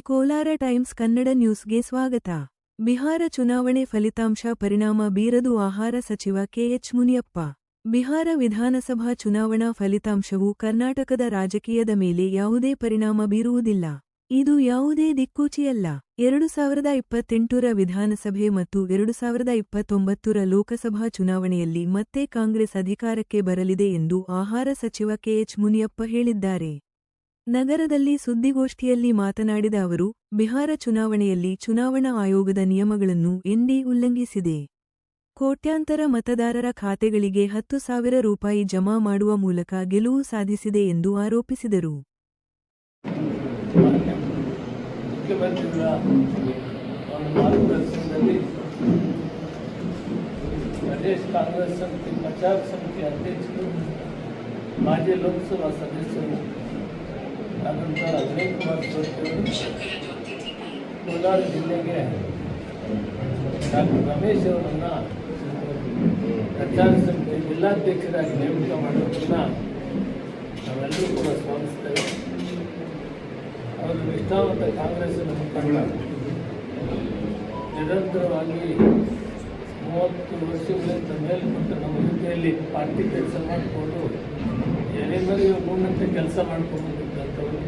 Kolar times Kannada ನ್ಯೂಸ್ಗೆ ಸ್ವಾಗತ. ಬಿಹಾರ ಚುನಾವಣೆ ಫಲಿತಾಂಶ ಪರಿಣಾಮ ಬೀರದು ಆಹಾರ ಸಚಿವ ಕೆಎಚ್ ಮುನಿಯಪ್ಪ. ಬಿಹಾರ ವಿಧಾನಸಭಾ ಚುನಾವಣಾ ಫಲಿತಾಂಶವು ಕರ್ನಾಟಕದ ರಾಜಕೀಯದ ಮೇಲೆ ಯಾವುದೇ ಪರಿಣಾಮ ಬೀರುವುದಿಲ್ಲ. ಇದು ಯಾವುದೇ ದಿಕ್ಕೂಚಿಯಲ್ಲ. 2028ರ ವಿಧಾನಸಭೆ ಮತ್ತು 2029ರ ಲೋಕಸಭಾ ಚುನಾವಣೆಯಲ್ಲಿ ಮತ್ತೆ ಕಾಂಗ್ರೆಸ್ ಅಧಿಕಾರಕ್ಕೆ ಬರಲಿದೆ ಎಂದು ಆಹಾರ ಸಚಿವ ಕೆಎಚ್ ಮುನಿಯಪ್ಪ ಹೇಳಿದ್ದಾರೆ. ನಗರದಲ್ಲಿ ಸುದ್ದಿಗೋಷ್ಠಿಯಲ್ಲಿ ಮಾತನಾಡಿದ ಅವರು, ಬಿಹಾರ ಚುನಾವಣೆಯಲ್ಲಿ ಚುನಾವಣಾ ಆಯೋಗದ ನಿಯಮಗಳನ್ನು ಎನ್ಡಿ ಉಲ್ಲಂಘಿಸಿದೆ. ಕೋಟ್ಯಾಂತರ ಮತದಾರರ ಖಾತೆಗಳಿಗೆ 10,000 ರೂಪಾಯಿ ಜಮಾ ಮಾಡುವ ಮೂಲಕ ಗೆಲುವು ಸಾಧಿಸಿದೆ ಎಂದು ಆರೋಪಿಸಿದರು. प्रदेश कांग्रेस समिति प्रचार समिति अध्यक्ष माजी लोकसभा सदस्य आनंतर अजय कुमार कोलार जिले के डॉक्टर रमेश ಅವರನ್ನು ಪ್ರಚಾರ ಸಮಿತಿ ಜಿಲ್ಲಾಧ್ಯಕ್ಷರಾಗಿ ನೇಮಕ ಮಾಡೋದನ್ನು ನಾವೆಲ್ಲರೂ ಕೂಡ ಸ್ವಾಗತಿಸ್ತೇವೆ. ಅವರು ನಿಷ್ಠಾವಂತ ಕಾಂಗ್ರೆಸ್ಸಿನ ಮುಖಂಡ, ನಿರಂತರವಾಗಿ 30 ವರ್ಷಗಳಿಂದ ಮೇಲ್ಪಟ್ಟು ನಮ್ಮ ಜೊತೆಯಲ್ಲಿ ಪಾರ್ಟಿ ಕೆಲಸ ಮಾಡಿಕೊಂಡು ಏನೇನೋ ಗುಣಂತೆ ಕೆಲಸ ಮಾಡ್ಕೊಂಡಿದ್ದಂಥವರು.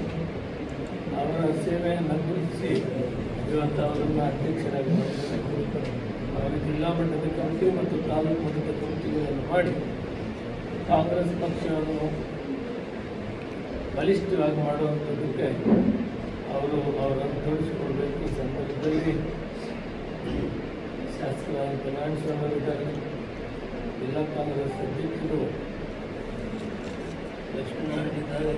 ಅವರ ಸೇವೆಯನ್ನು ಗುರುತಿಸಿ ಇವತ್ತು ಅವರನ್ನು ಅಧ್ಯಕ್ಷರಾಗಿ ಮಾಡಿದ್ದಾರೆ. ಅವರು ಜಿಲ್ಲಾ ಮಟ್ಟದ ಕಮಿಟಿ ಮತ್ತು ತಾಲೂಕು ಮಟ್ಟದ ಕಮಿಟಿಗಳನ್ನು ಮಾಡಿ ಕಾಂಗ್ರೆಸ್ ಪಕ್ಷವನ್ನು ಬಲಿಷ್ಠವಾಗಿ ಮಾಡುವಂಥದ್ದಕ್ಕೆ ಅವರನ್ನು ತೋರಿಸಿಕೊಳ್ಬೇಕು. ಈ ಸಂದರ್ಭದಲ್ಲಿ ಶಾಸಕರಾದ ನಾರಾಯಣಸ್ವಾಮಿ ಇದ್ದಾರೆ, ಜಿಲ್ಲಾ ಕಾಂಗ್ರೆಸ್ ಅಧ್ಯಕ್ಷರು ಲಕ್ಷ್ಮೀನಾರಾಯಣ ಇದ್ದಾರೆ.